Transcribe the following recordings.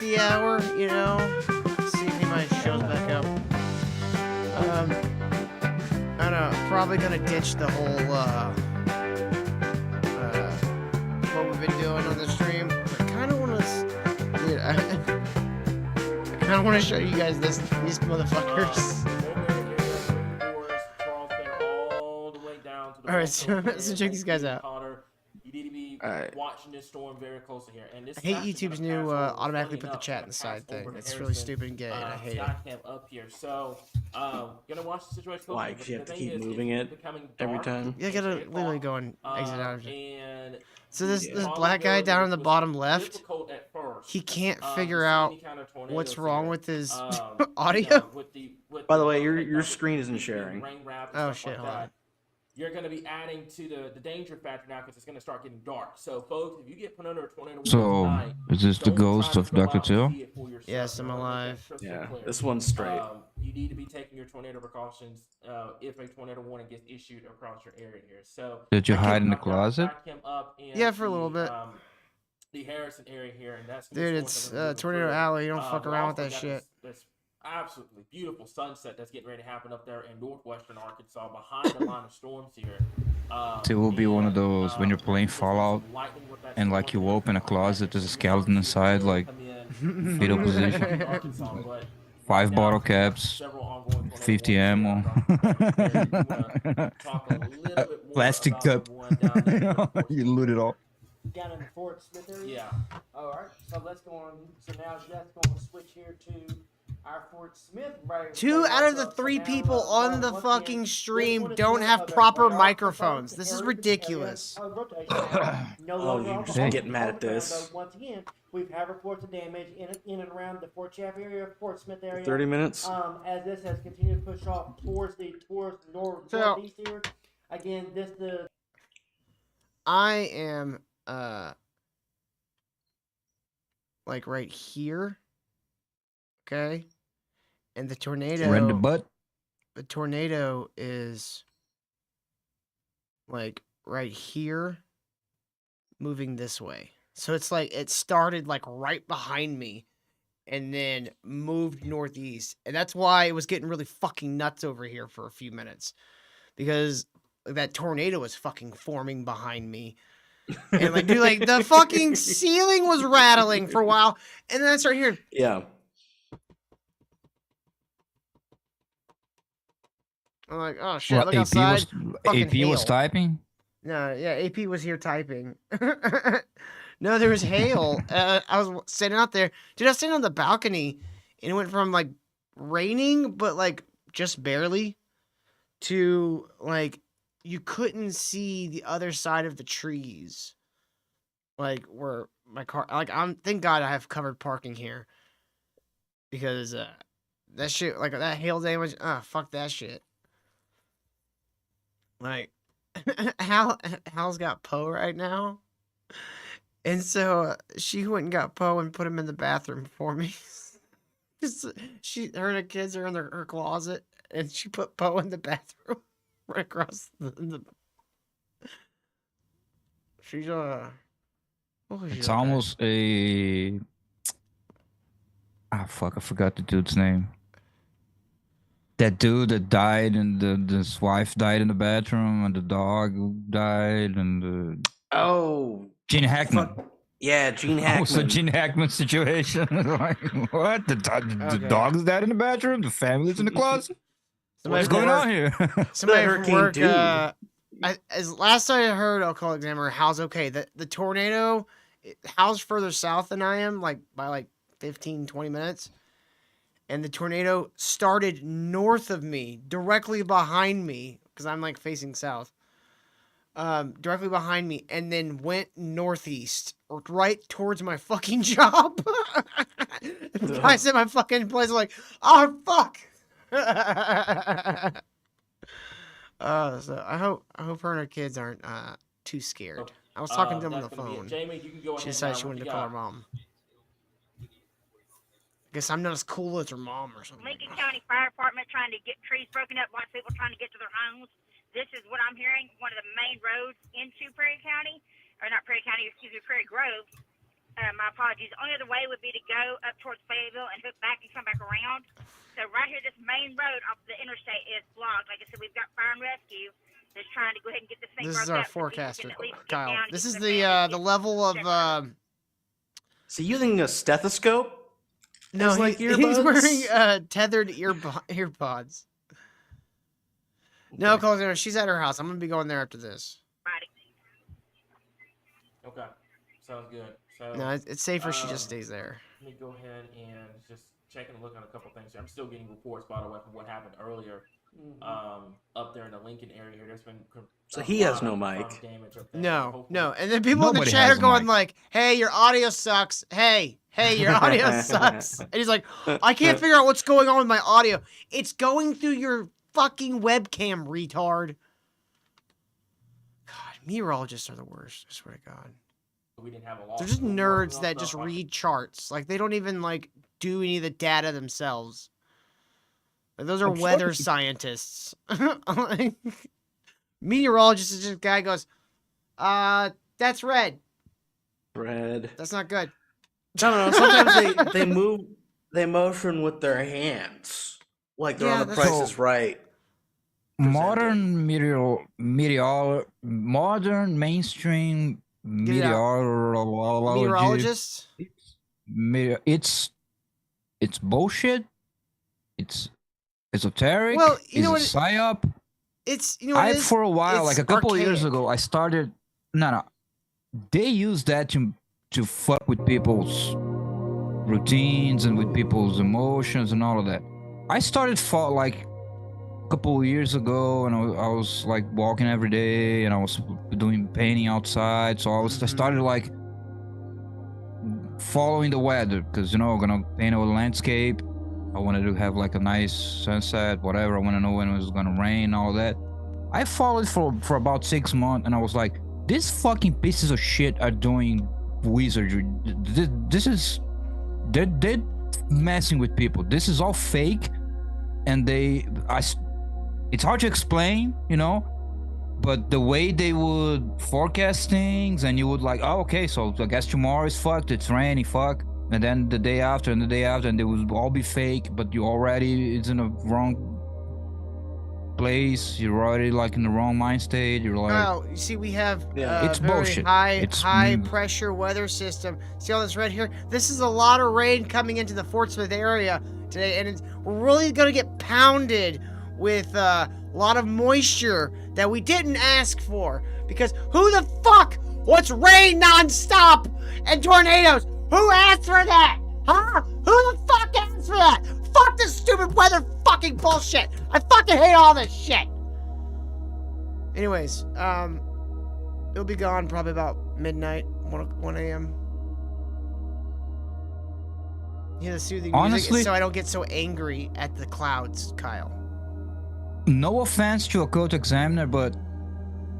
the hour, you know. See if anybody shows back up. I don't know. Probably gonna ditch the whole what we've been doing on the stream. I kind of want to, dude. I kind of want to show you guys these motherfuckers. All right, so check these guys out. You need to be watching this storm very closely here. And this I hate YouTube's new automatically put the chat inside thing. It's really stupid and gay, and I hate it. Up here. So, gonna watch the situation closely. Why? 'Cause you have to keep moving it every time. You gotta literally go and exit out of it. And so this black guy down in the bottom left, he can't figure out what's wrong with his audio. By the way, your screen isn't sharing. Oh shit! Hold on. You're going to be adding to the danger factor now because it's going to start getting dark. So, folks, if you get put under a tornado tonight, is this the ghost of Dr. Till? Yes, I'm alive. Yeah, this one's straight. You need to be taking your tornado precautions if a tornado warning gets issued across your area here. So, did you hide in the closet? Yeah, for a little bit. The Harrison area here, and that's dude, it's Tornado Alley. You don't fuck around with that shit. This absolutely beautiful sunset that's getting ready to happen up there in northwestern Arkansas behind the line of storms here. It will be one of those when you're playing Fallout and like you open a closet, there's a skeleton inside, like fetal position. 5 bottle caps, 50 ammo, plastic cup. You loot it all. Down in the Fort Smith area? Yeah. Alright, so let's go on. So now that's going to switch here to our Fort Smith. Right, 2 out of the 3 people on the fucking stream don't have proper microphones. This is ridiculous. Oh, you're just getting mad at this. Once again, we've had reports of damage in and around the Fort Chaffee area, Fort Smith area. 30 minutes. As this has continued to push off towards the northeast here. Again, I am like right here, okay, and the tornado. Right in the butt. The tornado is like right here, moving this way. So it's like it started like right behind me, and then moved northeast, and that's why it was getting really fucking nuts over here for a few minutes, because that tornado was fucking forming behind me. And like, dude, like the fucking ceiling was rattling for a while, and then I start hearing. Yeah. I'm like, oh shit! Well, look outside. AP was typing. No, yeah, AP was here typing. No, there was hail. I was sitting out there, dude. I was sitting on the balcony, and it went from like raining, but like just barely, to like. You couldn't see the other side of the trees, like where my car. Like thank God I have covered parking here, because that shit, like that hail damage. Fuck that shit. Like, Hal's got Poe right now, and so she went and got Poe and put him in the bathroom for me. Her and the kids are in her closet, and she put Poe in the bathroom. Right across the she's it's almost a fuck, I forgot the dude's name. That dude that died, and his wife died in the bathroom, and the dog died, and Gene Hackman. Yeah, Gene Hackman. Oh, so Gene Hackman situation. Like, what? The dog's died in the bathroom, the family's in the closet. What's going on here? Somebody from work, as last I heard, alcohol examiner, Hal's okay. The tornado, Hal's further south than I am, like by like 15, 20 minutes. And the tornado started north of me, directly behind me, because I'm like facing south. Directly behind me, and then went northeast, or right towards my fucking job. The guys at my fucking place are like, oh fuck. So I hope her and her kids aren't too scared. I was talking to them on the phone. Jamie, you can go she decided she wanted to call her mom. I guess I'm not as cool as her mom or something. Lincoln County Fire Department trying to get trees broken up by people trying to get to their homes. This is what I'm hearing. One of the main roads into Prairie County, or not Prairie County, excuse me, Prairie Grove. My apologies. The only other way would be to go up towards Fayetteville and hook back and come back around. So right here, this main road off the interstate is blocked. Like I said, we've got fire and rescue that's trying to go ahead and get this thing This broke is our up so people forecaster, can at least get Kyle. down and This get is to their families, the get level of Is he using a stethoscope? no, As, like, he's earbuds? wearing tethered earpods. No, Colin, she's at her house. I'm gonna be going there after this. Friday. Okay, sounds good. So No, it's safer she just stays there. let me go ahead and just check and look on a couple things here. I'm still getting reports, by the way, from what happened earlier. Up there in the Lincoln area here, there's been So a he has lot no of mic. damage up there. No, Hopefully- no. And then people in the Nobody chat has are a going mic. like, "Hey, your audio sucks. Hey, your audio sucks." And he's like, "I can't figure out what's going on with my audio. It's going through your fucking webcam, retard." God, meteorologists are the worst. I swear to God. we didn't have a law. They're just We're working nerds on that stuff just like- read charts. Like they don't even like do any of the data themselves. Like, those are I'm weather fucking- scientists. Like, meteorologist is just a guy who goes, that's red. Bread. That's not good. No. Sometimes they motion with their hands, like they're Yeah, on The that's- Price is Right. Modern modern mainstream Get it out. meteorology. Meteorologist? It's bullshit. It's esoteric. Well, you it's know a what psyop. It's, you know what it is? For a while, It's like a couple of years archaic. ago, I started. No. They use that to fuck with people's routines and with people's emotions and all of that. I started like a couple of years ago, and I was like walking every day, and I was doing painting outside. So I started like following the weather because I'm gonna paint a landscape. I wanted to have like a nice sunset, whatever. I want to know when it was gonna rain, all that. I followed for about 6 months, and I was like, these fucking pieces of shit are doing wizardry. They're messing with people. This is all fake, and it's hard to explain, but the way they would forecast things, and you would like, oh, okay, so I guess tomorrow is fucked, it's raining, fuck, and then the day after, and they would all be fake, but it's in the wrong place, you're already like in the wrong mind state, you're like, Oh, you see, we have Yeah. It's very bullshit. high pressure weather system. See all this red here? This is a lot of rain coming into the Fort Smith area today, and we're really gonna get pounded with a lot of moisture that we didn't ask for. Because who the fuck wants rain nonstop and tornadoes? Who asked for that? Huh? Who the fuck asked for that? Fuck this stupid weather fucking bullshit. I fucking hate all this shit. Anyways, it'll be gone probably about midnight, 1 a.m. You hear the soothing Honestly- music so I don't get so angry at the clouds, Kyle. no offense to occult examiner, but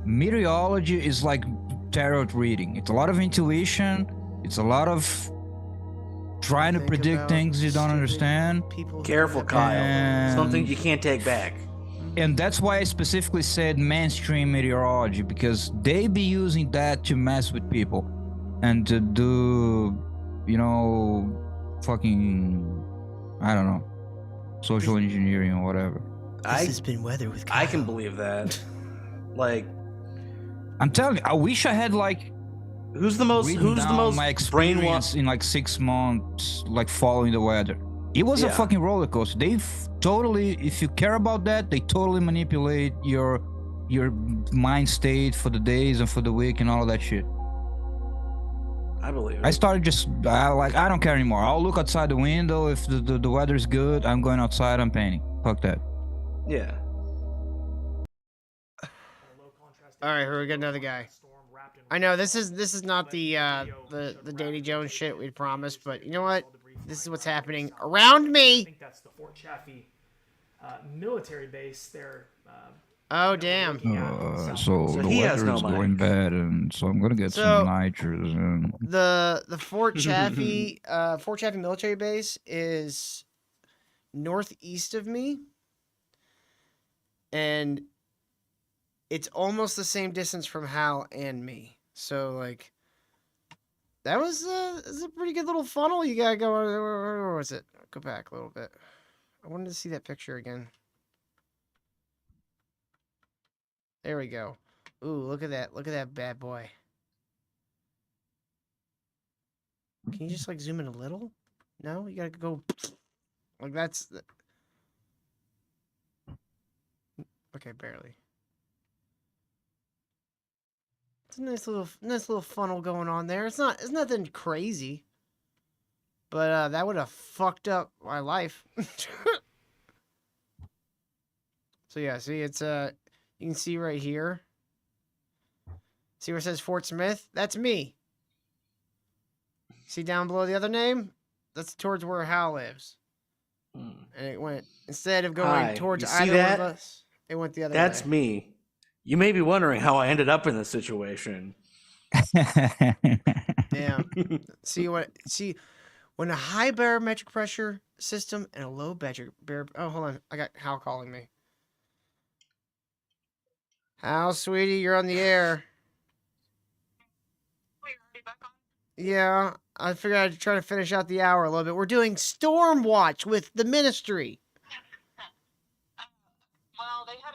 meteorology is like tarot reading. It's a lot of intuition. It's a lot of trying to Think predict about things you don't stupid understand. People who Careful, have- Kyle. And- Something you can't take back. And that's why I specifically said mainstream meteorology, because they be using that to mess with people and to do, fucking, I don't know, social engineering or whatever. This has been weather with Kyle. I can believe that. Like, I'm telling you, I wish I had like who's the most my experience brainwashed? in like 6 months, like following the weather. It was a Yeah. fucking roller coaster. They totally, if you care about that, they totally manipulate your mind state for the days and for the week and all of that shit. I believe it. I started I don't care anymore. I'll look outside the window. If the weather's good, I'm going outside, I'm painting. Fuck that. Yeah. All right, here we got another guy. I know this is not the Danny Jones shit we promised, but you know what? This is what's happening around I me. think that's the Fort Chaffee military base. They're Oh damn. So So the he has weather no is mic. going bad, and so I'm gonna get So- some nitrous. And The Fort Chaffee military base is northeast of me, and it's almost the same distance from Hal and me. So like, That was a pretty good little funnel you got going. Where was it? Go back a little bit. I wanted to see that picture again. There we go. Ooh, look at that. Look at that bad boy. Can you just like zoom in a little? No, you gotta go like that's okay, barely. It's a nice little funnel going on there. It's nothing crazy. But that would have fucked up my life. So yeah, see it's you can see right here. See where it says Fort Smith? That's me. See down below the other name? That's towards where Hal lives. And it went instead of going towards either one of us, it went the other way. That's me. You may be wondering how I ended up in this situation. Yeah. See when a high barometric pressure system and a low oh hold on. I got Hal calling me. Hal, sweetie, you're on the air. Yeah, I figured I'd try to finish out the hour a little bit. We're doing Storm Watch with the Ministry. Well, they had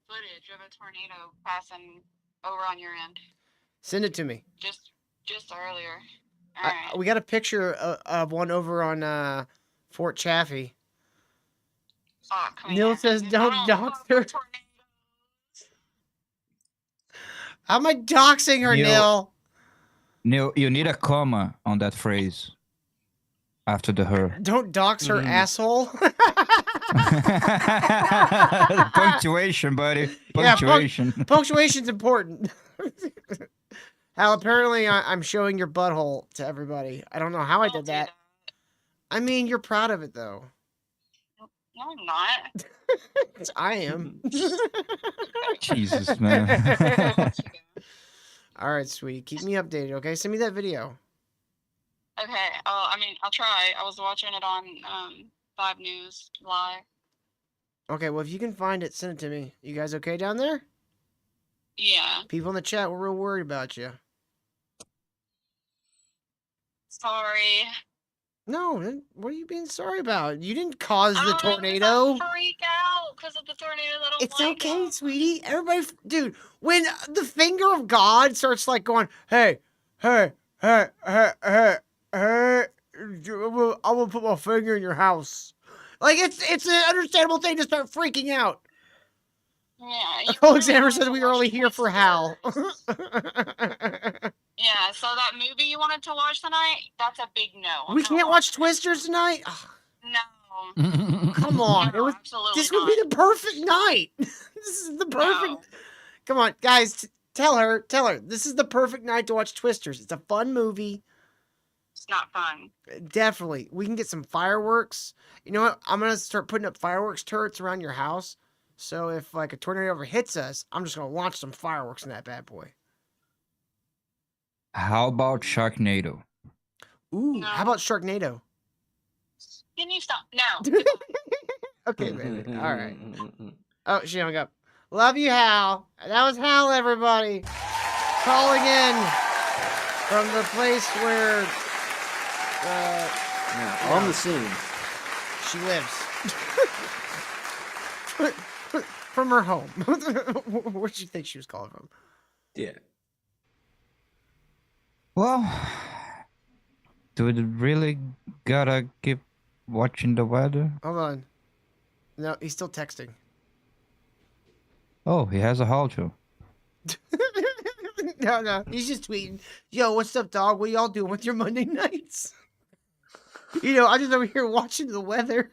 footage of a tornado passing over on your end. Send it to me. Just earlier. All right. We got a picture of one over on Fort Chaffee. Neil says don't dox her. How am I doxing her, Neil? Neil, you need a comma on that phrase after the her. Don't dox her, asshole. Punctuation, buddy. Punctuation. Yeah, punctuation's important. Hal, apparently I'm showing your butthole to everybody. I don't know how I did that. I mean, you're proud of it, though. No, I'm not. I am. Jesus, man. All right, sweetie. Keep me updated, okay? Send me that video. Okay. I mean, I'll try. I was watching it on 5 News live. Okay, well, if you can find it, send it to me. You guys okay down there? Yeah. People in the chat were real worried about you. Sorry. No, what are you being sorry about? You didn't cause the tornado. Freak out because of the tornado. It's okay, sweetie. Everybody, dude, when the finger of God starts like going, hey, I will put my finger in your house. Like it's an understandable thing to start freaking out. Yeah. Alexander says we are only here for Hal. Yeah, so that movie you wanted to watch tonight, that's a big no. We can't watch Twisters tonight? No. Come on. No, this would be the perfect night. This is the perfect. No. Come on, guys. Tell her. This is the perfect night to watch Twisters. It's a fun movie. It's not fun. Definitely. We can get some fireworks. You know what? I'm going to start putting up fireworks turrets around your house. So if like a tornado ever hits us, I'm just going to launch some fireworks in that bad boy. How about Sharknado? Ooh, no. How about Sharknado? Can you stop? No. Okay, baby. All right. Oh, she hung up. Love you, Hal. That was Hal, everybody. Calling in from the place where... on the scene. She lives. From her home. Where'd you think she was calling from? Yeah. Well, do we really gotta keep watching the weather? Hold on. No, he's still texting. Oh, he has a halter. No, he's just tweeting. Yo, what's up, dog? What y'all doing with your Monday nights? You know, I'm just over here watching the weather.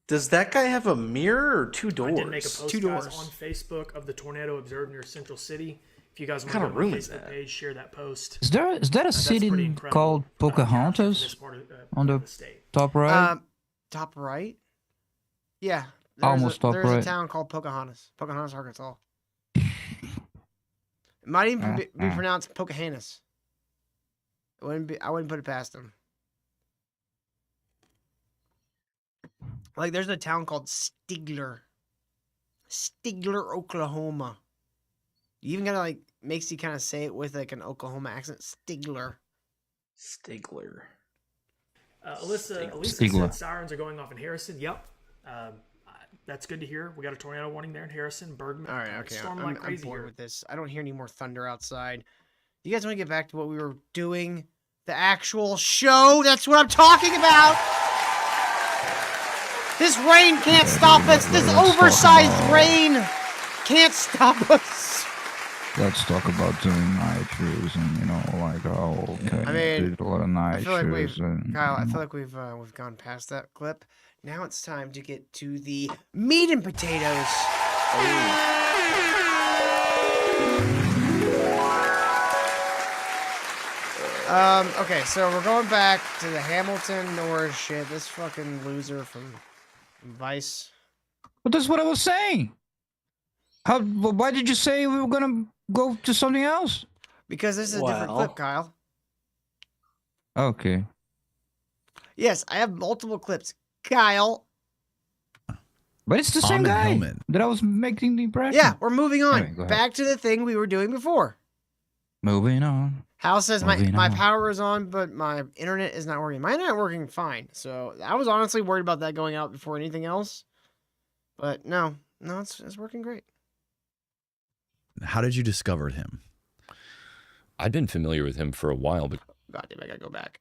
Does that guy have a mirror or 2 doors? I did make a post, guys, on Facebook of the tornado observed near Central City. If you guys want to go to the Facebook page, share that post. Is that a city called Pocahontas on the top right? Top right? Yeah. Almost top right. There's a town called Pocahontas. Pocahontas, Arkansas. It might even be pronounced Pocahontas. I wouldn't put it past them. Like, there's a town called Stigler, Oklahoma. You even gotta, like, makes you kind of say it with like an Oklahoma accent. Stigler. Elisa Stigler. said sirens are going off in Harrison. Yep. That's good to hear. We got a tornado warning there in Harrison, Bergman. All right, okay. Storm I'm like crazy bored here. with this. I don't hear any more thunder outside. You guys want to get back to what we were doing? The actual show? That's what I'm talking about! This rain can't stop us! This oversized rain can't stop us! Let's talk about doing Nitrous and, you know, like, oh, okay. I mean, there's a lot of I feel like Nitrous. Kyle, I feel like we've gone past that clip. Now it's time to get to the meat and potatoes. Okay, so we're going back to the Hamilton Norris shit. This fucking loser from Vice. But that's what I was saying. Why did you say we were gonna go to something else? Because this is a different clip, Kyle. Okay. Yes, I have multiple clips. Kyle. But it's the same guy that I was making the impression. Yeah, we're moving on. Anyway, go ahead. Back to the thing we were doing before. Moving on. Hal says my Moving on. power is on, but my internet is not working. My internet working fine. So I was honestly worried about that going out before anything else. But no, it's working great. How did you discover him? I'd been familiar with him for a while, but God damn, I gotta go back.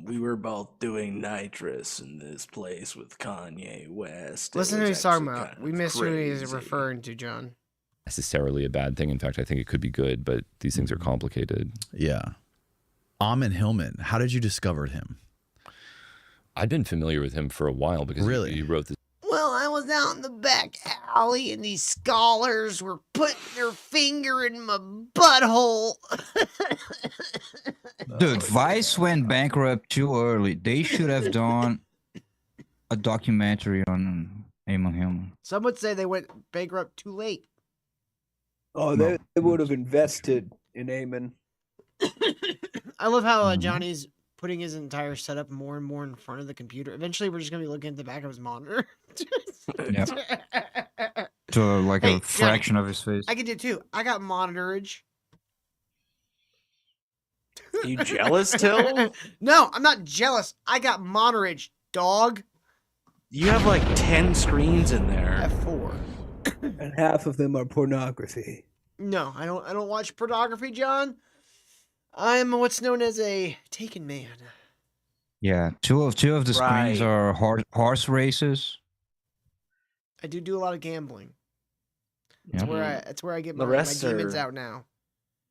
We were both doing Nitrous in this place with Kanye West. Listen to who he's talking about. We missed who he's referring to, John. necessarily a bad thing. In fact, I think it could be good, but these things are complicated. Yeah. Amon Hillman, how did you discover him? I'd been familiar with him for a while because he wrote this. Well, I was out in the back alley and these scholars were putting their finger in my butthole. Dude, Vice went bankrupt too early. They should have done a documentary on Amon Hillman. Some would say they went bankrupt too late. Oh, they would have invested in Amon. I love how Johnny's putting his entire setup more and more in front of the computer. Eventually, we're just going to be looking at the back of his monitor. Yep. To like Hey, a fraction Johnny, of his face. I can do it too. I got monitorage. Are you jealous, Till? No, I'm not jealous. I got monitorage, dog. You have like 10 screens in there. I have 4. And half of them are pornography. No, I don't watch pornography, John. I'm what's known as a taken man. Yeah, two of the screens are horse races. I do a lot of gambling. Yeah. That's where I get The my rest demons are out now.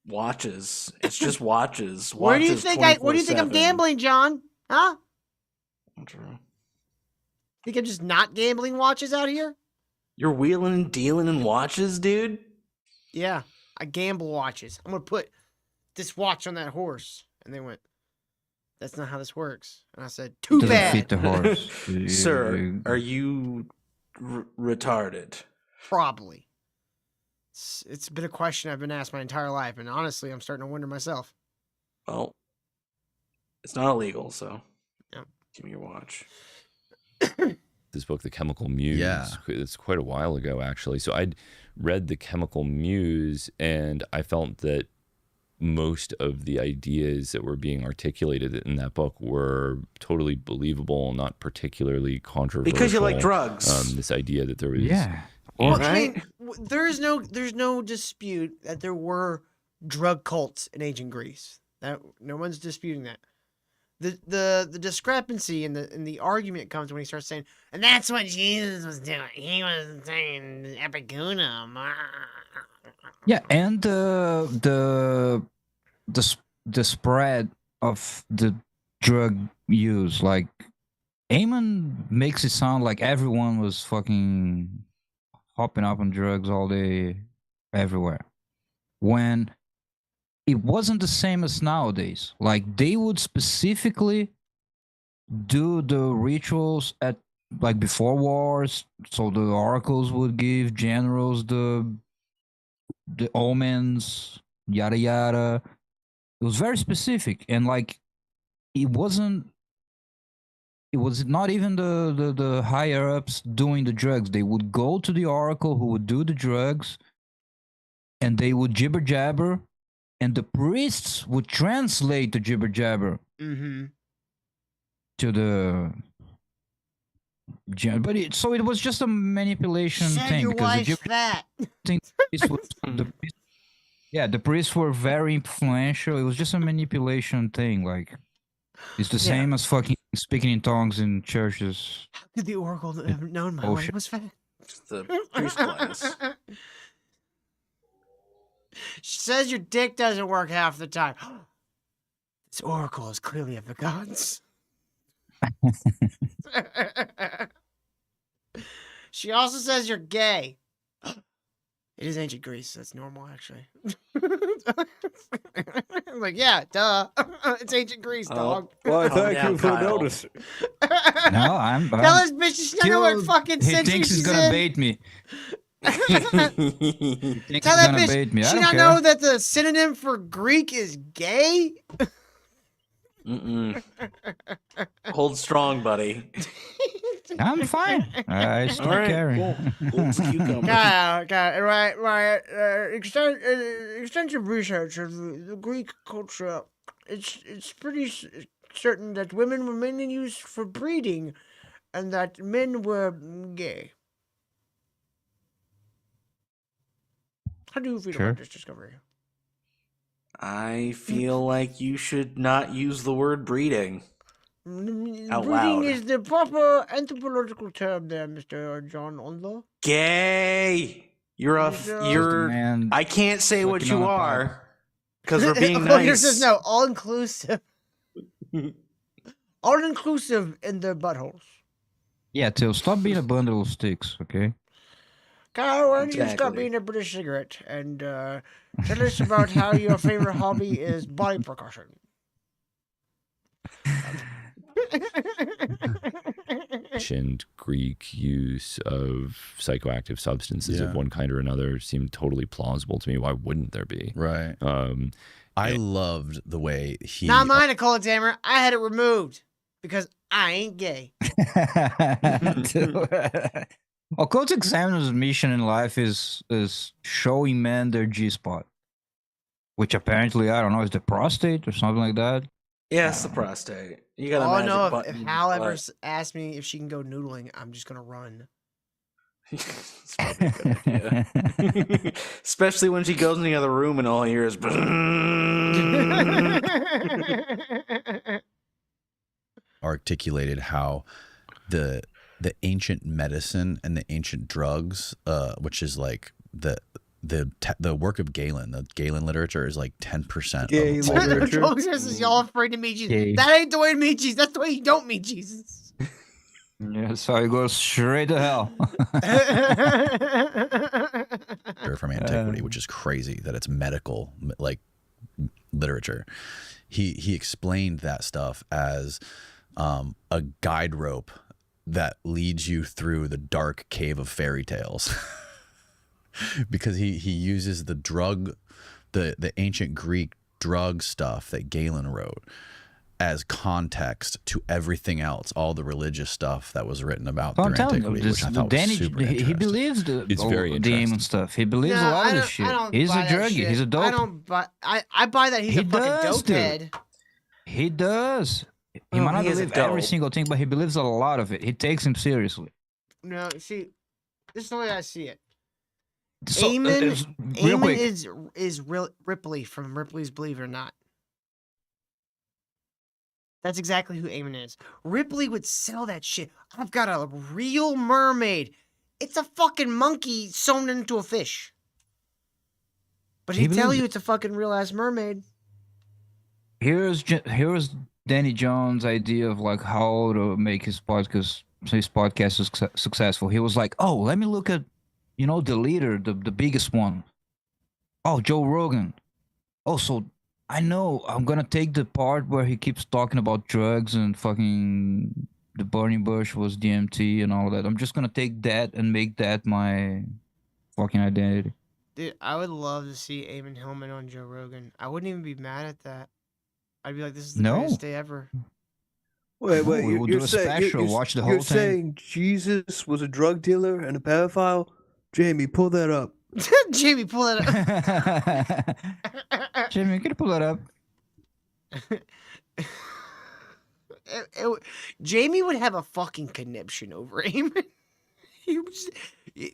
Watches. It's just watches. Where do you think I'm gambling, John? Huh? True. Think I'm just not gambling watches out here? You're wheeling and dealing in watches, dude? Yeah, I gamble watches. I'm gonna put this watch on that horse. And they went, that's not how this works. And I said, too Doesn't bad. fit the horse. Sir, are you retarded? Probably. It's been a question I've been asked my entire life. And honestly, I'm starting to wonder myself. Well, it's not illegal, so yeah. Give me your watch. This book, The Chemical Muse. Yeah. It's quite a while ago, actually. So I'd read The Chemical Muse, and I felt that most of the ideas that were being articulated in that book were totally believable, not particularly controversial. Because you like drugs. This idea that there was... Yeah. Well, I mean, there's no dispute that there were drug cults in ancient Greece. That no one's disputing that. The discrepancy in the argument comes when he starts saying, and that's what Jesus was doing. He was saying epicunum. Yeah, and the spread of the drug use, like Amon makes it sound like everyone was fucking hopping up on drugs all day, everywhere, when it wasn't the same as nowadays. Like they would specifically do the rituals at like before wars, so the oracles would give generals the omens, yada yada. It was very specific, and like it was not even the higher ups doing the drugs. They would go to the oracle who would do the drugs, and they would jibber jabber, and the priests would translate the jibber jabber Mm-hmm. to the. But so it was just a manipulation Said thing your because the wife's jibber fat. thing the priests were very influential. It was just a manipulation thing. Like it's the same as fucking speaking in tongues in churches. How could the Oracle have known my wife was fat? Just the priest class. She says your dick doesn't work half the time. This Oracle is clearly of the gods. She also says you're gay. It is ancient Greece. That's normal, actually. I'm like, yeah, duh. It's ancient Greece, dog. Well, thank you for noticing. No, I'm. Tell this bitch she doesn't know what fucking He century thinks he's she's gonna in. bait me. Tell that bitch I she don't not care. know that the synonym for Greek is gay. Hold strong, buddy. I'm fine. I start All right, caring. cool. Cucumber. My extensive research of the Greek culture, it's pretty certain that women were mainly used for breeding, and that men were gay. How do you feel about this discovery? I feel like you should not use the word breeding out Breeding loud. is the proper anthropological term there, Mr. John Onlo. Gay. You're a. You're. Man I can't say what sucking you on a cock. are because we're being Here nice. says no, all inclusive. All inclusive in their buttholes. Yeah, Till, stop being a bundle of sticks, okay? Kyle, why don't you stop Exactly. being a British cigarette and tell us about how your favorite hobby is body percussion? Ancient Greek use of psychoactive substances Yeah. of one kind or another seemed totally plausible to me. Why wouldn't there be? Right. I loved the way he. Not mine, Nicole Examiner. I had it removed because I ain't gay. Occult Examiner's mission in life is showing men their G-spot, which apparently, I don't know, is the prostate or something like that. Yeah, it's the prostate. You got a Oh magic no! button. If Hal ever but- asks me if she can go noodling, I'm just gonna run. It's probably a good idea. Especially when she goes in the other room and all you hear is. Articulated how the ancient medicine and the ancient drugs, which is like the work of Galen, the Galen literature is like 10% Gay of all literature. Nicole Examiner says y'all afraid to meet Jesus. Gay. That ain't the way to meet Jesus. That's the way you don't meet Jesus. Yeah, so it goes straight to hell. from antiquity, which is crazy that it's medical like literature. He explained that stuff as a guide rope that leads you through the dark cave of fairy tales. Because he uses the ancient Greek drug stuff that Galen wrote as context to everything else, all the religious stuff that was written about I'm through telling you, antiquity, which I thought was super he interesting. believes It's very the interesting. demon stuff. He believes No, a lot I of don't- this shit. I don't He's a buy that druggie. shit. He's a dope. I don't buy. I buy that he's He a fucking does, dope dude. head. He does. He Oh, might not he is a believe every dope. single thing, but he believes a lot of it. He takes him seriously. No, see, this is the way I see it. So, Eamon, real Eamon quick, is Ripley from Ripley's Believe It or Not. That's exactly who Eamon is. Ripley would sell that shit. I've got a real mermaid. It's a fucking monkey sewn into a fish. But He he'd tell believes you it. it's a fucking real ass mermaid. here's Danny Jones' idea of like how to make his podcast successful. He was like, "Oh, let me look at, the leader, the biggest one. Oh, Joe Rogan. Oh, so I know I'm gonna take the part where he keeps talking about drugs and fucking the burning bush was DMT and all that. I'm just gonna take that and make that my fucking identity." Dude, I would love to see Eamon Hillman on Joe Rogan. I wouldn't even be mad at that. I'd be like, this is the No. greatest day ever. Wait, No, we will do a special, watch the whole you're thing. saying Jesus was a drug dealer and a pedophile? Jamie, pull that up. Jamie, pull that up. Jamie, can you pull that up? Jamie would have a fucking conniption over him.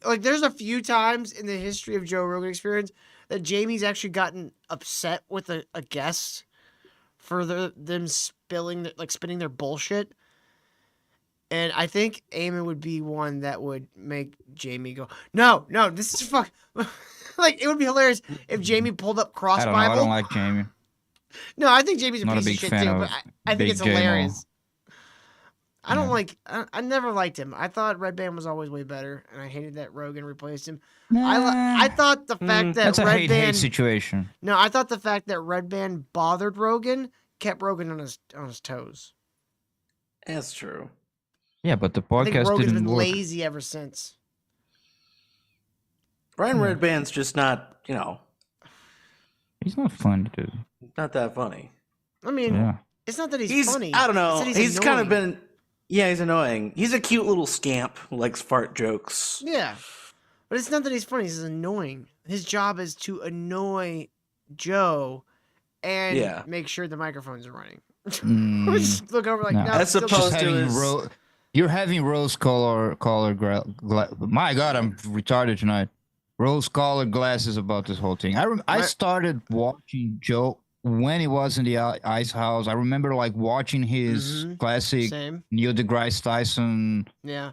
Like, there's a few times in the history of Joe Rogan Experience that Jamie's actually gotten upset with a guest for them spinning their bullshit. And I think Eamon would be one that would make Jamie go, no, this is fuck. Like, it would be hilarious if Jamie pulled up Cross Bible. I don't like Jamie. No, I think Jamie's a Not piece a big of shit fan too, of but I think Big it's J-Mo. hilarious. I don't like. I never liked him. I thought Red Band was always way better, and I hated that Rogan replaced him. I thought the fact that That's a Red Band hate situation. No, I thought the fact that Red Band bothered Rogan kept Rogan on his toes. That's true. Yeah, but the I think podcast Rogan's didn't been work. lazy ever since. Brian Redband's just not, He's not funny, dude. not that funny. I mean, Yeah. it's not that he's funny. I don't know. It's that He's kind of annoying. been, he's annoying. He's a cute little scamp who likes fart jokes. Yeah, but it's not that he's funny. He's annoying. His job is to annoy Joe and make sure the microphones are running. Just look over like, no, As still opposed just- to his... You're having rose-colored my God, I'm retarded tonight. Rose-colored glasses about this whole thing. I started watching Joe when he was in the Ice House. I remember like watching his classic Same. Neil deGrasse Tyson. Yeah.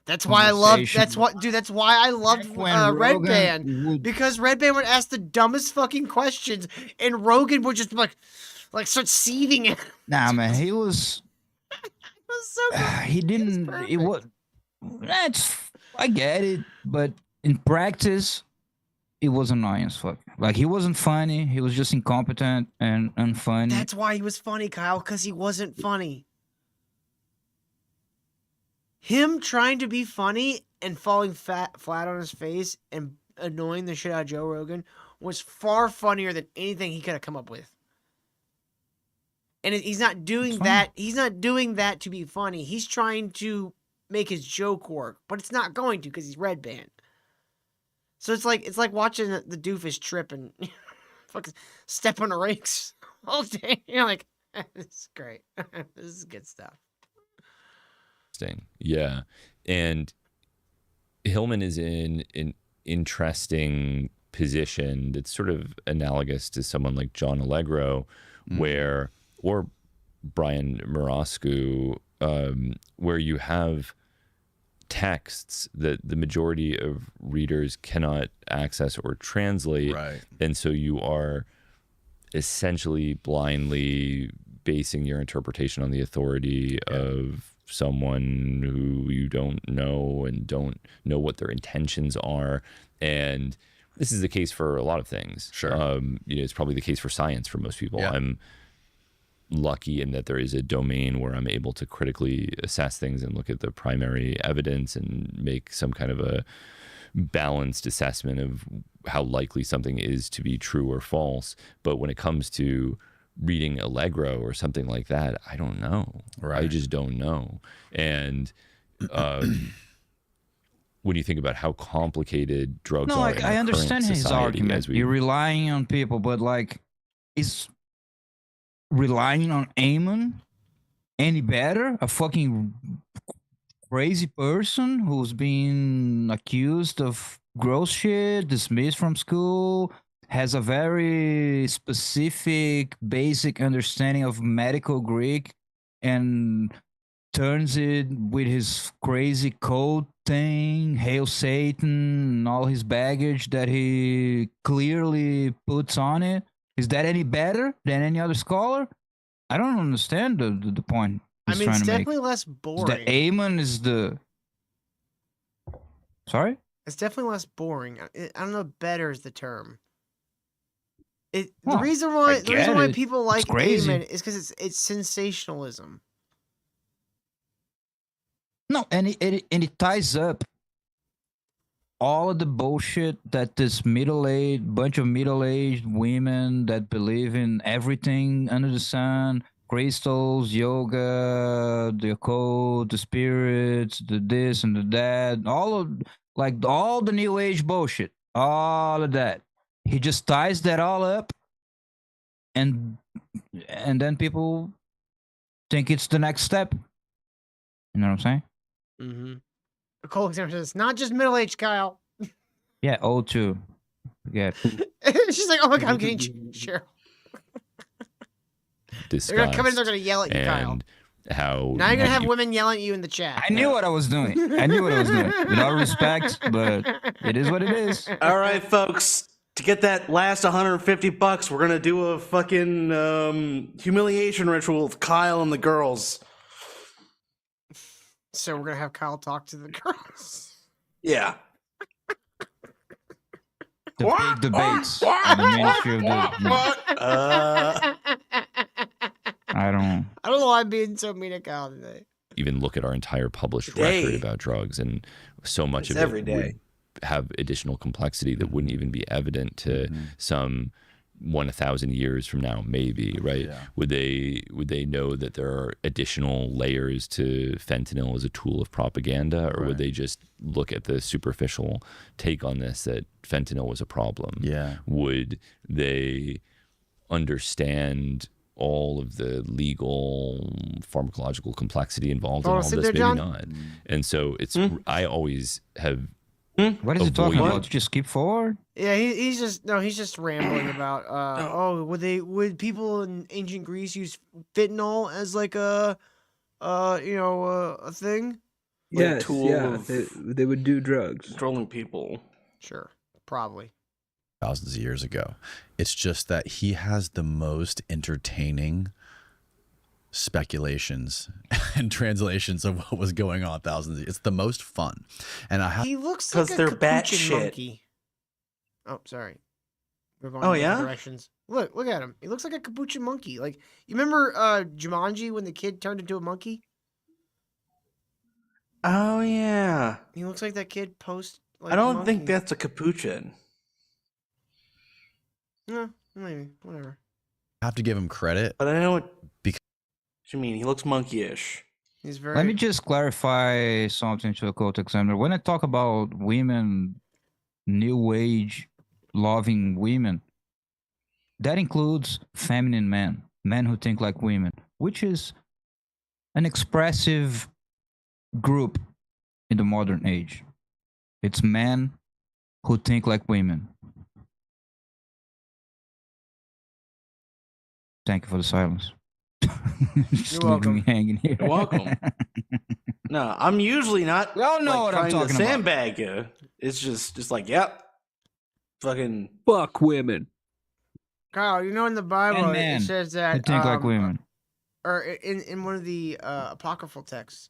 That's why I loved. Conversation. That's why I loved when Red Rogan Band, because Red Band would ask the dumbest fucking questions, and Rogan would just like start seething it. Nah, man, he was. So good. He didn't. It was. I get it, but in practice, it was annoying as fuck. Like, he wasn't funny. He was just incompetent and unfunny. That's why he was funny, Kyle, because he wasn't funny. Him trying to be funny and falling flat on his face and annoying the shit out of Joe Rogan was far funnier than anything he could have come up with. And he's not doing that. He's not doing that to be funny. He's trying to make his joke work, but it's not going to because he's Red Band. So it's like watching the doofus trip and fucking step on the rakes all day. You're like, this is great. This is good stuff. Yeah. And Hillman is in an interesting position that's sort of analogous to someone like John Allegro, or Brian Maroscu, where you have texts that the majority of readers cannot access or translate. Right. And so you are essentially blindly basing your interpretation on the authority of someone who you don't know and don't know what their intentions are. And this is the case for a lot of things. Sure. It's probably the case for science for most people. Yeah. I'm lucky in that there is a domain where I'm able to critically assess things and look at the primary evidence and make some kind of a balanced assessment of how likely something is to be true or false. But when it comes to reading Allegro or something like that, I don't know. Right. I just don't know. And when you think about how complicated drugs No, are, like, in our I understand current his society, argument. as we You're relying on people, but like, is relying on Eamon any better? A fucking crazy person who's being accused of gross shit, dismissed from school, has a very specific, basic understanding of medical Greek, and turns it with his crazy code thing, Hail Satan, and all his baggage that he clearly puts on it. Is that any better than any other scholar? I don't understand the point. I mean, it's to make. definitely less Is boring. that Eamon is the... Sorry? It's definitely less boring. I don't know if better is the term. The Well, reason I why get it. people It's like crazy. Eamon is because it's sensationalism. No, and it ties up all of the bullshit that this bunch of middle-aged women that believe in everything under the sun, crystals, yoga, the occult, the spirits, the this and the that, all the new age bullshit. all of that. He just ties that all up, and then people think it's the next step. You know what I'm saying? Mm-hmm. Nicole Examiner says, it's not just middle-aged, Kyle. Yeah, old too. Yeah. She's like, oh my God, I'm getting Cheryl. They're going to come in, they're going to yell at you, Kyle. How now you're going to have women yelling at you in the chat. I knew what I was doing. With all respect, but it is what it is. All right, folks. To get that last $150, we're gonna do a fucking humiliation ritual with Kyle and the girls. So we're gonna have Kyle talk to the girls. Yeah. The big debates in the Ministry of I don't know why I'm being so mean at Kyle today. Even look at our entire published record about drugs, and so much of every it day. would have additional complexity that wouldn't even be evident to some 1,000 years from now, maybe, right? Yeah. Would they know that there are additional layers to fentanyl as a tool of propaganda, or would they just look at the superficial take on this, that fentanyl was a problem? Yeah. Would they understand all of the legal pharmacological complexity involved in all this? Maybe not. And so it's I always have What is he talking about? Just skip forward? Yeah, he's just rambling about would people in ancient Greece use fentanyl as like a thing? Like a tool of they would do drugs. Controlling people. Sure. Probably. Thousands of years ago. It's just that he has the most entertaining speculations and translations of what was going on thousands of years. It's the most fun. And he looks like a they're capuchin batshit. monkey. Oh, sorry. We're going Oh, in yeah? directions. Look at him. He looks like a capuchin monkey. Like, you remember Jumanji when the kid turned into a monkey? Oh yeah. He looks like that kid post. Like, I don't monkey. think that's a capuchin. No, maybe. Whatever. I have to give him credit. But I know what because you mean. He looks monkey-ish. He's very. Let me just clarify something to a Cult Examiner. When I talk about women, new age loving women, that includes feminine men who think like women, which is an expressive group in the modern age. It's men who think like women. Thank you for the silence. Just leaving me hanging here. You're welcome. No, I'm usually not. Y'all know what I'm trying to talking about. sandbag you. It's just like, yep, fucking fuck women. Kyle, you know in the Bible men it says that who think like women. Or in one of the apocryphal texts,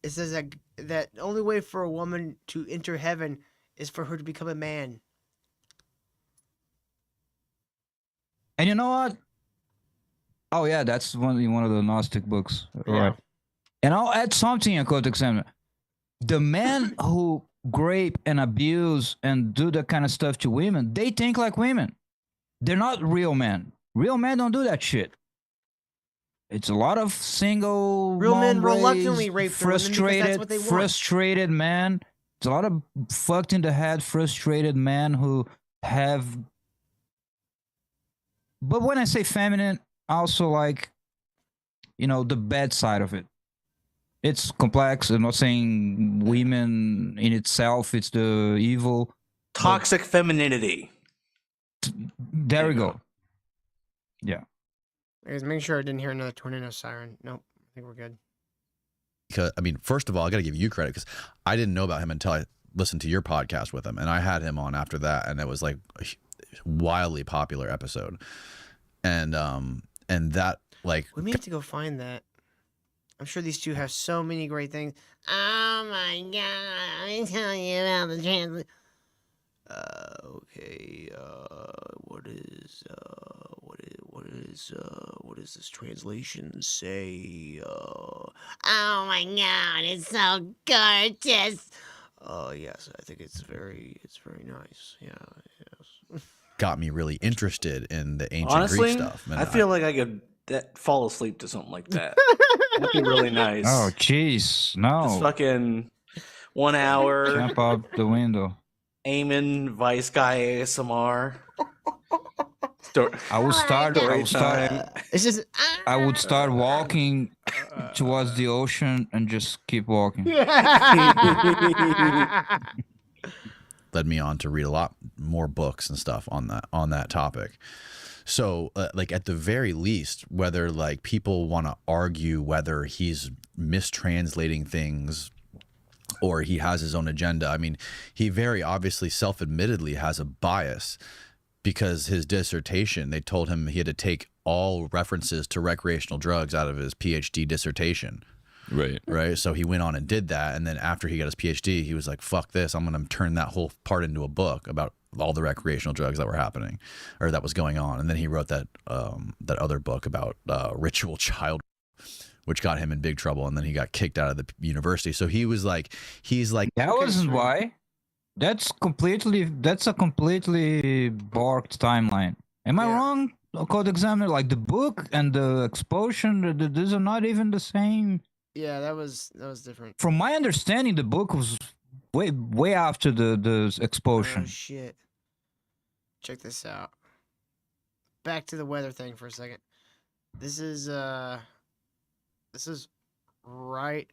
it says that the only way for a woman to enter heaven is for her to become a man. And you know what? Oh yeah, that's one of the Gnostic books, right? And I'll add something in Cult Examiner. The men who grape and abuse and do that kind of stuff to women, they think like women. They're not real men. Real men don't do that shit. It's a lot of single, Real men mom-raised, reluctantly rape the women because that's what they want. frustrated men. It's a lot of fucked in the head, frustrated men who have. But when I say feminine, also like, the bad side of it. It's complex. I'm not saying women in itself, it's the evil. toxic femininity. There we go. Yeah. Guys, make sure I didn't hear another tornado siren. Nope. I think we're good. Because, I mean, first of all, I got to give you credit because I didn't know about him until I listened to your podcast with him. And I had him on after that. And it was like a wildly popular episode. And that, like. We may have to go find that. I'm sure these two have so many great things. Oh my God. Let me tell you about the translation. Okay. What does this translation say? Oh my God, it's so gorgeous. Oh yes, I think it's very nice. Yeah, yes. Got me really interested in the ancient Honestly, Greek stuff. And I feel like I could fall asleep to something like that. That'd be really nice. Oh, jeez. No. Just fucking 1 hour. Jump out the window. Eamon Vice Guy ASMR. I would start. It's just. I would start walking towards the ocean and just keep walking. Led me on to read a lot more books and stuff on that topic. So like at the very least, whether like people want to argue whether he's mistranslating things or he has his own agenda, I mean, he very obviously self-admittedly has a bias, because his dissertation, they told him he had to take all references to recreational drugs out of his PhD dissertation. Right. So he went on and did that. And then after he got his PhD, he was like, fuck this. I'm going to turn that whole part into a book about all the recreational drugs that were happening or that was going on. And then he wrote that other book about ritual child, which got him in big trouble. And then he got kicked out of the university. So he's like, that wasn't why. That's a completely barked timeline. Am I wrong, Code Examiner? Like the book and the exposition, these are not even the same. Yeah, that was different. From my understanding, the book was way after the exposition. Oh shit! Check this out. Back to the weather thing for a second. This is right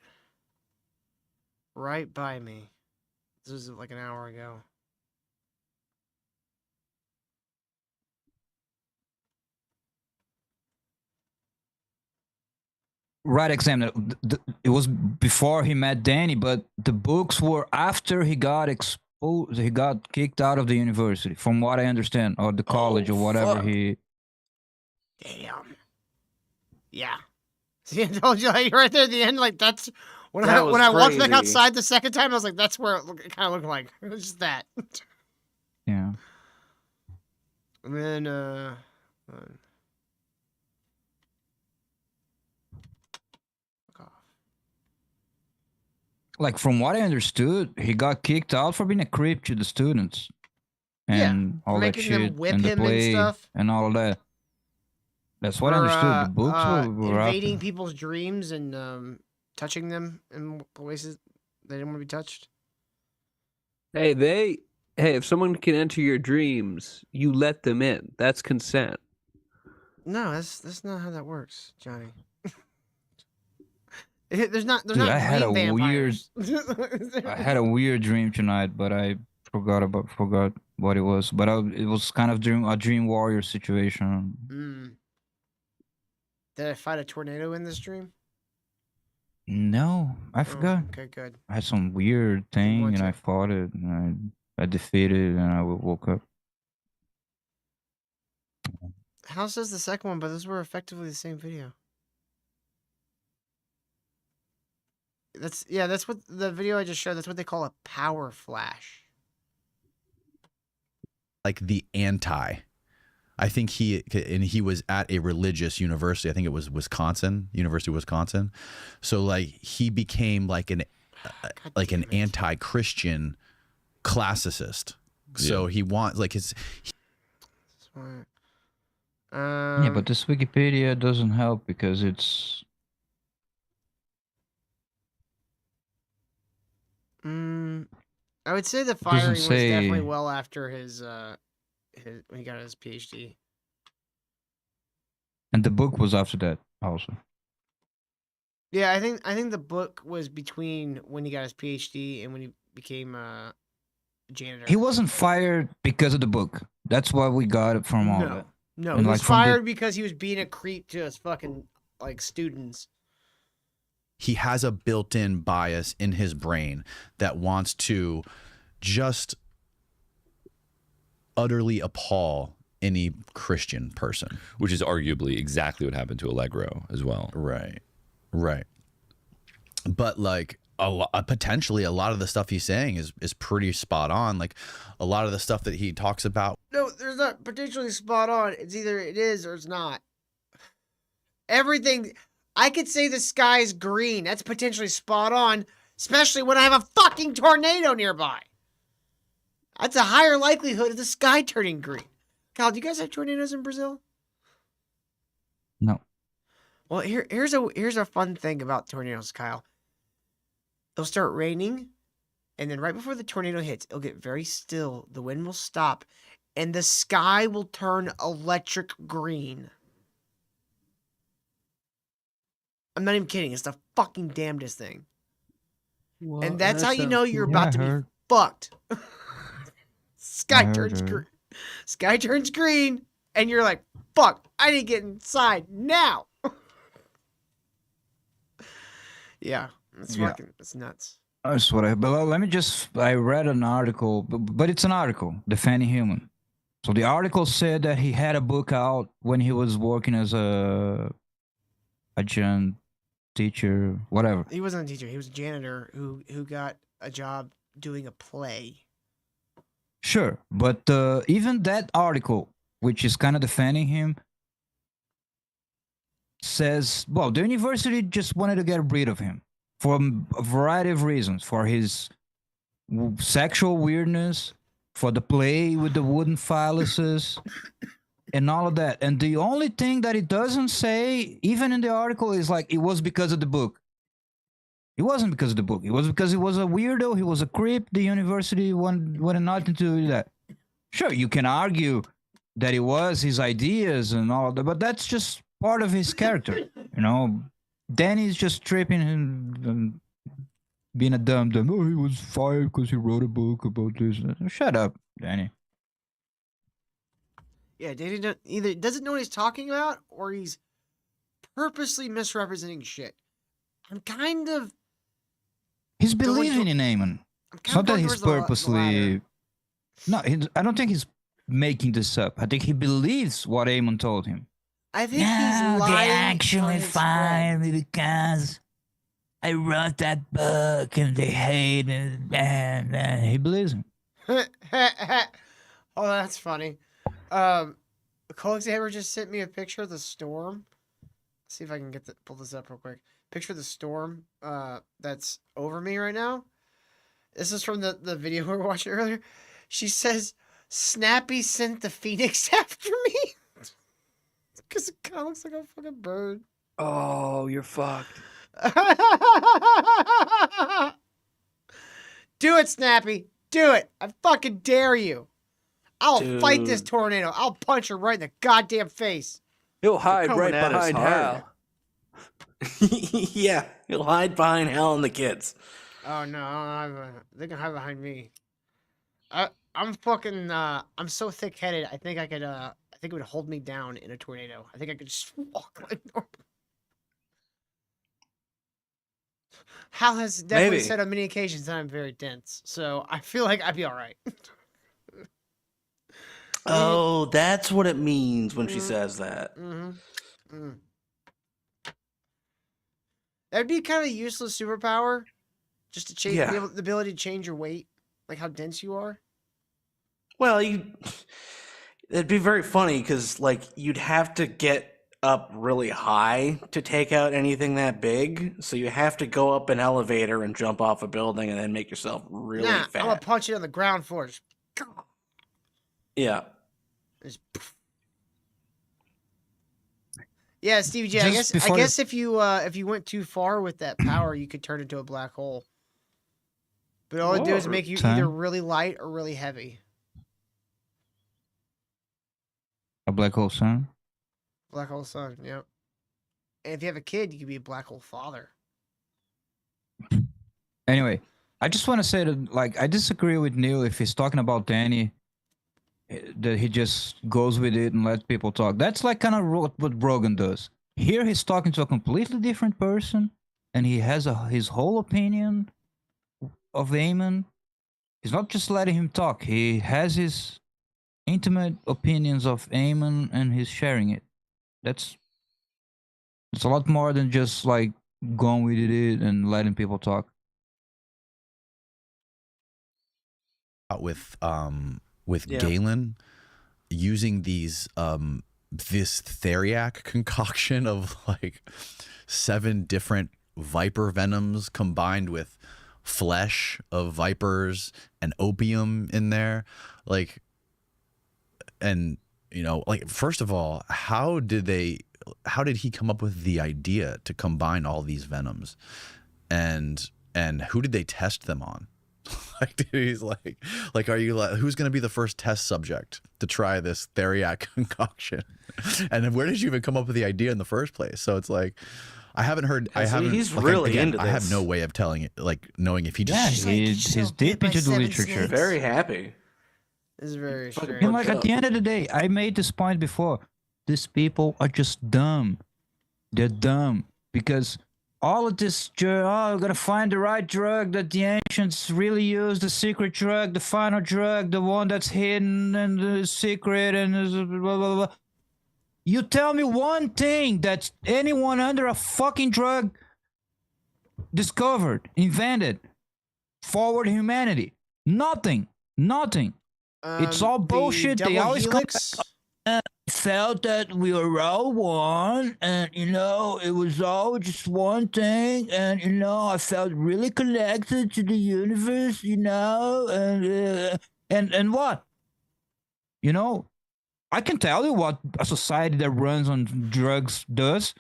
by me. This was like an hour ago. Right, Examiner. It was before he met Danny, but the books were after he got exposed. He got kicked out of the university, from what I understand, or the college, or whatever he. Damn. Yeah. See, I told you, like, right there at the end, like that's when I walked back outside the second time, I was like, that's where it kind of looked like. It was just that. Yeah. And then like from what I understood, he got kicked out for being a creep to the students, and all that making them shit, whip and the him and play, stuff. and all of that. That's what I understood. The books were invading after. people's dreams and touching them in places they didn't want to be touched. Hey, if someone can enter your dreams, you let them in. That's consent. No, that's not how that works, Johnny. There's not Dude, I had a dream weird, vampires. I had a weird dream tonight, but I forgot what it was. But it was kind of a dream warrior situation. Did I fight a tornado in this dream? No, I forgot. Okay, good. I had some weird thing, and I fought it, and I defeated it, and I woke up. How says the second one, but those were effectively the same video. That's what the video I just showed. That's what they call a power flash. Like the anti. I think he was at a religious university. I think it was University of Wisconsin. So like he became like an anti-Christian classicist. So he wants like his. Yeah, but this Wikipedia doesn't help because it's. I would say the firing was definitely well after his when he got his PhD. And the book was after that also. Yeah, I think the book was between when he got his PhD and when he became a janitor. He wasn't fired because of the book. That's why we got it from all of it. No, and he was fired because he was being a creep to his fucking like students. He has a built-in bias in his brain that wants to just utterly appall any Christian person. Which is arguably exactly what happened to Allegro as well. Right. But like potentially a lot of the stuff he's saying is pretty spot on. Like a lot of the stuff that he talks about. No, there's not potentially spot on. It's either it is or it's not. Everything. I could say the sky's green. That's potentially spot on, especially when I have a fucking tornado nearby. That's a higher likelihood of the sky turning green. Kyle, do you guys have tornadoes in Brazil? No. Well, here's a fun thing about tornadoes, Kyle. They'll start raining, And then right before the tornado hits, it'll get very still. The wind will stop, and the sky will turn electric green. I'm not even kidding. It's the fucking damnedest thing. Well, And that's that how you sounds know you're cool. about to be fucked. Sky turns heard. green. Sky turns green, and you're like, fuck, I need to get inside now. Yeah, it's Yeah. fucking, it's nuts. That's what but let me just, I read an article, but it's an article defending human. So the article said that he had a book out when he was working as a adjunct teacher, whatever. He wasn't a teacher. He was a janitor who got a job doing a play. Sure, but even that article, which is kind of defending him, says, well, the university just wanted to get rid of him for a variety of reasons, for his sexual weirdness, for the play with the wooden phalluses, and all of that. And the only thing that it doesn't say, even in the article, is like, it was because of the book. It wasn't because of the book. It was because he was a weirdo. He was a creep. The university wanted nothing to do with that. Sure, you can argue that it was his ideas and all that, but that's just part of his character. You know, Danny's just tripping and being a dumb. Oh, he was fired because he wrote a book about this. Shut up, Danny. Yeah, Danny either doesn't know what he's talking about or he's purposely misrepresenting shit. I'm kind of. He's believing in Eamon. It's not that he's purposely. No, I don't think he's making this up. I think he believes what Eamon told him. I think he's lying. They actually fired me because I wrote that book and they hate it. And he believes him. Oh, that's funny. Colex Hammer just sent me a picture of the storm. Let's see if I can pull this up real quick. Picture of the storm that's over me right now. This is from the video we were watching earlier. She says, Snappy sent the phoenix after me. Because it kind of looks like a fucking bird. Oh, you're fucked. Do it, Snappy. Do it. I fucking dare you. I'll fight this tornado. I'll punch her right in the goddamn face. He'll hide right behind Hal. Yeah, he'll hide behind Hal and the kids. Oh no, they can hide behind me. I'm fucking. I'm so thick-headed. I think I could. I think it would hold me down in a tornado. I think I could just walk like normal. Hal has definitely said on many occasions that I'm very dense, so I feel like I'd be all right. Oh, that's what it means when she says that. That'd be kind of a useless superpower, just to change Yeah. the ability to change your weight, like how dense you are. Well, it'd be very funny because, like, you'd have to get up really high to take out anything that big. So you have to go up an elevator and jump off a building and then make yourself really Nah, fat. I'm gonna punch it on the ground floor. Just, Yeah. yeah, Stevie J. I guess if you went too far with that power, you could turn into a black hole. But all it do is make you either really light or really heavy. A black hole sun? Black hole sun, yep. And if you have a kid, you could be a black hole father. Anyway, I just want to say that, like, I disagree with Neil if he's talking about Danny, that he just goes with it and lets people talk. That's like kind of what Rogan does. Here he's talking to a completely different person, and he has his whole opinion of Eamon. He's not just letting him talk. He has his intimate opinions of Eamon, and he's sharing it. It's a lot more than just like going with it and letting people talk. With Galen using these this theriac concoction of like 7 different viper venoms combined with flesh of vipers and opium in there, like, and you know, like, first of all, how did he come up with the idea to combine all these venoms, and who did they test them on? like, dude, he's like, are you like, who's gonna be the first test subject to try this Theriac concoction? And then where did you even come up with the idea in the first place? So it's like, I haven't heard. I haven't. He's like, really again, into I have this. no way of telling it, like knowing if he just. Yeah, he's deep into the literature. Very happy. This is very strange. And like at the end of the day, I made this point before. These people are just dumb. They're dumb because all of this, we're gonna find the right drug that the ancients really used, the secret drug, the final drug, the one that's hidden and the secret and blah, blah, blah. You tell me one thing that anyone under a fucking drug discovered, invented, forward humanity. Nothing. It's all bullshit. They always come back. Felt that we were all one, and it was all just one thing, and I felt really connected to the universe, and what? I can tell you what a society that runs on drugs does.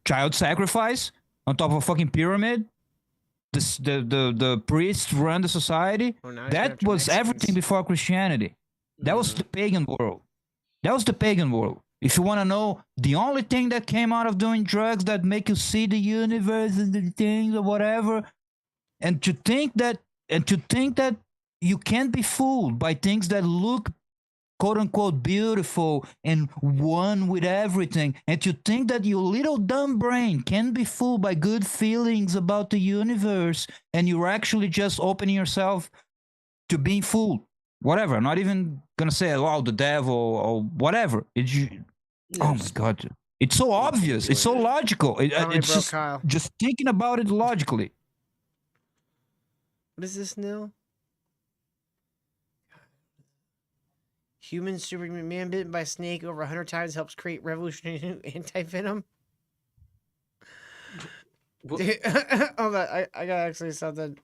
Child sacrifice on top of a fucking pyramid. The priests run the society. That was everything before Christianity. That was the pagan world. If you want to know the only thing that came out of doing drugs that make you see the universe and the things or whatever, and to think that you can't be fooled by things that look quote unquote beautiful and one with everything, and to think that your little dumb brain can be fooled by good feelings about the universe, and you're actually just opening yourself to being fooled. Whatever. I'm not even gonna say, oh, the devil or whatever. Oh my god, it's so obvious. It's so logical. It's just thinking about it logically. What is this, Neil? Human Superman bitten by a snake over 100 times helps create revolutionary anti-venom. Dude, hold on, I got actually something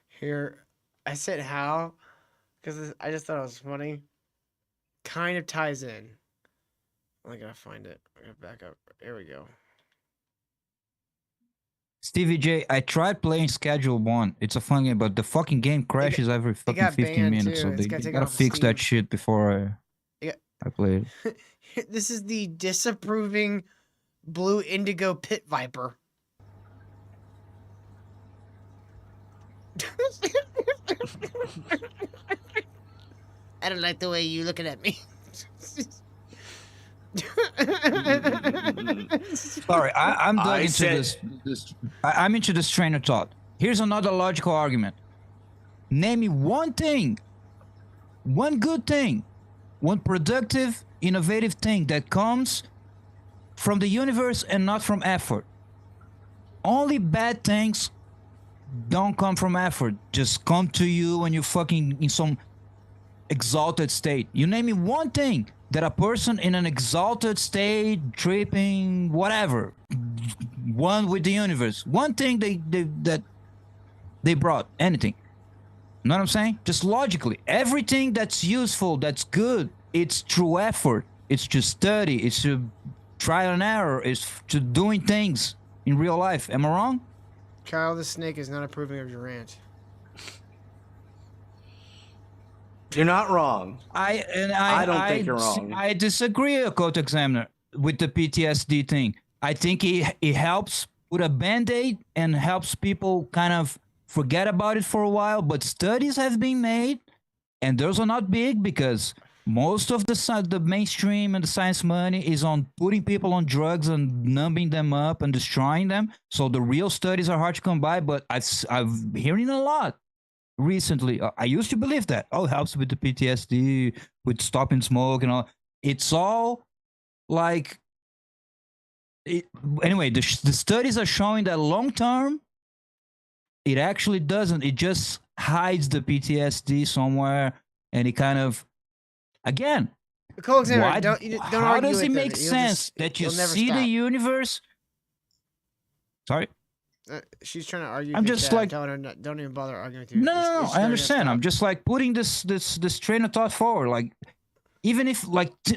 here. I said how because I just thought it was funny. Kind of ties in. I gotta find it. I gotta back up. Here we go. Stevie J, I tried playing Schedule 1. It's a fun game, but the fucking game crashes every fucking 15 minutes. So they gotta fix that shit before I play it. This is the disapproving blue indigo pit viper. I don't like the way you looking at me. Sorry, I'm dug into this. I'm into this train of thought. Here's another logical argument. Name me one thing, one good thing, one productive, innovative thing that comes from the universe and not from effort. Only bad things don't come from effort. Just come to you when you're fucking in some exalted state. You name me one thing that a person in an exalted state, tripping, whatever, one with the universe, one thing that they brought, anything. You know what I'm saying? Just logically, everything that's useful, that's good, it's through effort. It's just study. It's to trial and error. It's to doing things in real life. Am I wrong? Kyle the Snake is not approving of your rant. You're not wrong. I don't think you're wrong. I disagree, Occult Examiner, with the PTSD thing. I think it helps put a band-aid and helps people kind of forget about it for a while. But studies have been made, and those are not big because most of the mainstream and the science money is on putting people on drugs and numbing them up and destroying them. So the real studies are hard to come by. But I've hearing a lot recently. I used to believe that. Oh, it helps with the PTSD, with stopping smoke and all. It's all like... Anyway, the studies are showing that long term, it actually doesn't. It just hides the PTSD somewhere, and it kind of... Again, how does it make sense that you see the universe? Sorry? She's trying to argue. I'm just like telling her, don't even bother arguing with you. No, I understand. I'm just like putting this train of thought forward. Like, even if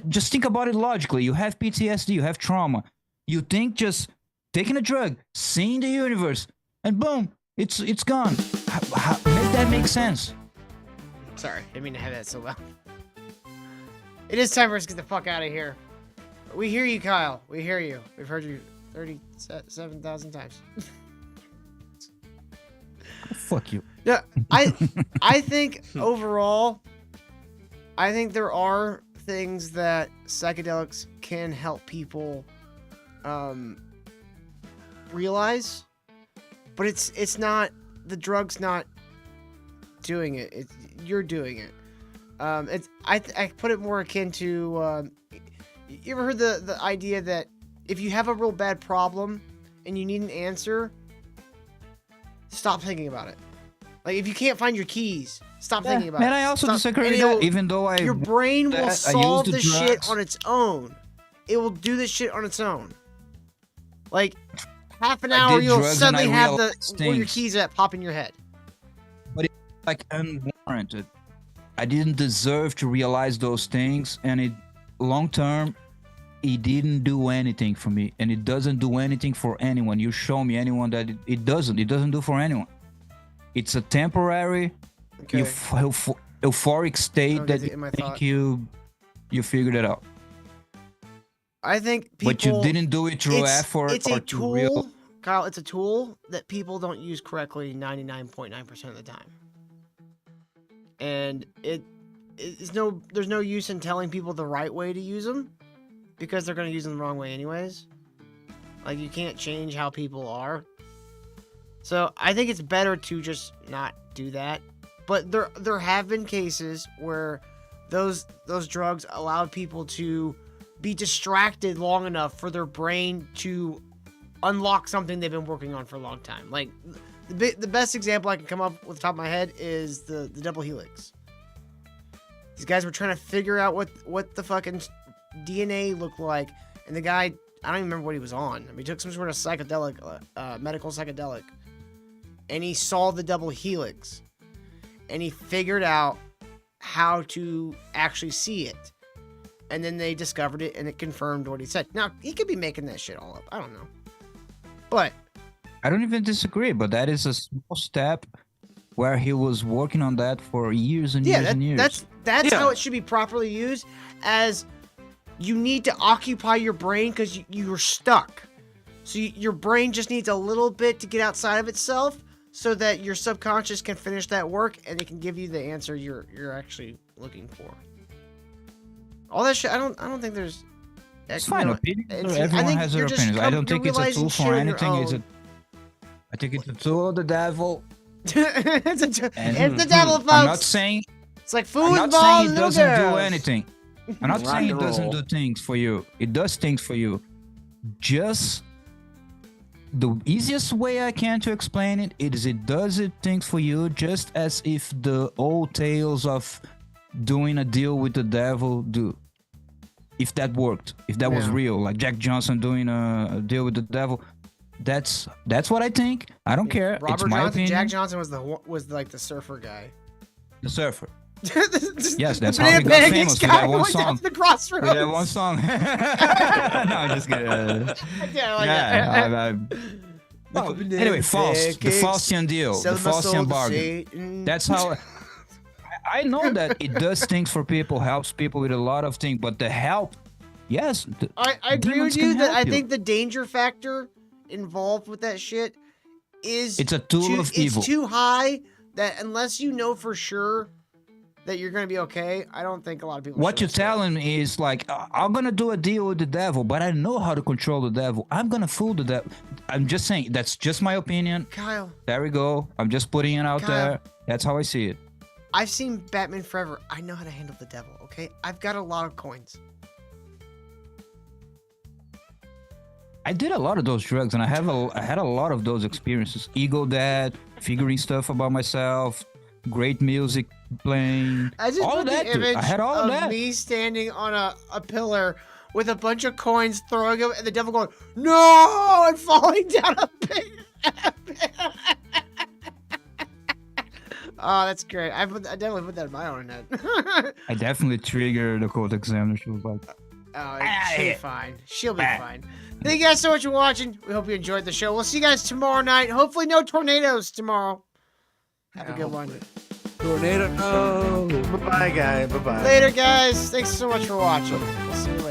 just think about it logically. You have PTSD, you have trauma. You think just taking a drug, seeing the universe, and boom, it's gone. Make that make sense. Sorry, didn't mean to have that so loud. It is time for us to get the fuck out of here. We hear you, Kyle. We hear you. We've heard you 37,000 times. Fuck you. Yeah, I think overall, I think there are things that psychedelics can help people realize, but it's not, the drug's not doing it. You're doing it. I put it more akin to you ever heard the idea that if you have a real bad problem and you need an answer, stop thinking about it. Like if you can't find your keys, stop thinking about it. And I also Stop, disagree with that, even though your brain will I solve used the the shit drugs. on its own. It will do this shit on its own. Like half an I hour, did you'll drugs and suddenly I have realized where your things. keys at pop in your head. But it's like unwarranted. I didn't deserve to realize those things, and it long term, it didn't do anything for me, and it doesn't do anything for anyone. You show me anyone that it doesn't. It doesn't do for anyone. It's a temporary, euphoric state that you think you figured it out. I think people. But you didn't do it through effort It's or a through real. tool, Kyle. It's a tool that people don't use correctly 99.9% of the time, and there's no use in telling people the right way to use them because they're going to use them the wrong way anyways. Like you can't change how people are. So I think it's better to just not do that. But there have been cases where those drugs allowed people to be distracted long enough for their brain to unlock something they've been working on for a long time. Like the best example I can come up with the top of my head is the double helix. These guys were trying to figure out what the fucking DNA looked like, and the guy, I don't even remember what he was on. I mean, he took some sort of psychedelic, medical psychedelic, and he saw the double helix, and he figured out how to actually see it. And then they discovered it, and it confirmed what he said. Now, he could be making that shit all up. I don't know. But I don't even disagree, but that is a small step where he was working on that for years and years and years. That's how it should be properly used, as you need to occupy your brain because you're stuck. So your brain just needs a little bit to get outside of itself so that your subconscious can finish that work and it can give you the answer you're actually looking for. All that shit, I don't think there's... It's fine. Everyone has their opinions. I don't think it's a tool for anything. I think it's a tool of the devil. It's the devil, folks. I'm not saying... It's like I'm foosball not saying it doesn't do noodles. anything. I'm not saying it doesn't do things for you. It does things for you. Just the easiest way I can to explain it is it does things for you just as if the old tales of doing a deal with the devil do. If that worked, if that was real, like Jack Johnson doing a deal with the devil, that's what I think. I don't care. Robert it's my Johnson, opinion. Jack Johnson was like the surfer guy. The surfer. Yes, that's the how he got Pancakes famous with guy that one went down song. to the crossroads. With that one song. No, I'm just kidding. Anyway, the Faustian deal, the Faustian bargain. That's how. I know that it does things for people, helps people with a lot of things, but the help, yes. I agree with you that I think the danger factor involved with that shit is it's a tool of evil. It's too high that unless you know for sure that you're going to be okay, I don't think a lot of people What you're telling me is like, I'm going to do a deal with the devil, but I know how to control the devil. I'm going to fool the devil. I'm just saying, that's just my opinion. Kyle. There we go. I'm just putting it out there. That's how I see it. I've seen Batman Forever. I know how to handle the devil, okay? I've got a lot of coins. I did a lot of those drugs, and I had a lot of those experiences. Ego Dad, figuring stuff about myself, great music playing. I just all put of that. the image I had all of that. me standing on a pillar with a bunch of coins, throwing them, and the devil going, "No!" and falling down a pit. Oh, that's great. I definitely put that in my own head. I definitely triggered the court examiner. She was like, "Oh, she'll be fine. She'll be fine." Thank you guys so much for watching. We hope you enjoyed the show. We'll see you guys tomorrow night. Hopefully no tornadoes tomorrow. Have a good one. Tornado. Bye-bye, guys. Bye-bye. Later, guys. Thanks so much for watching. We'll see you later.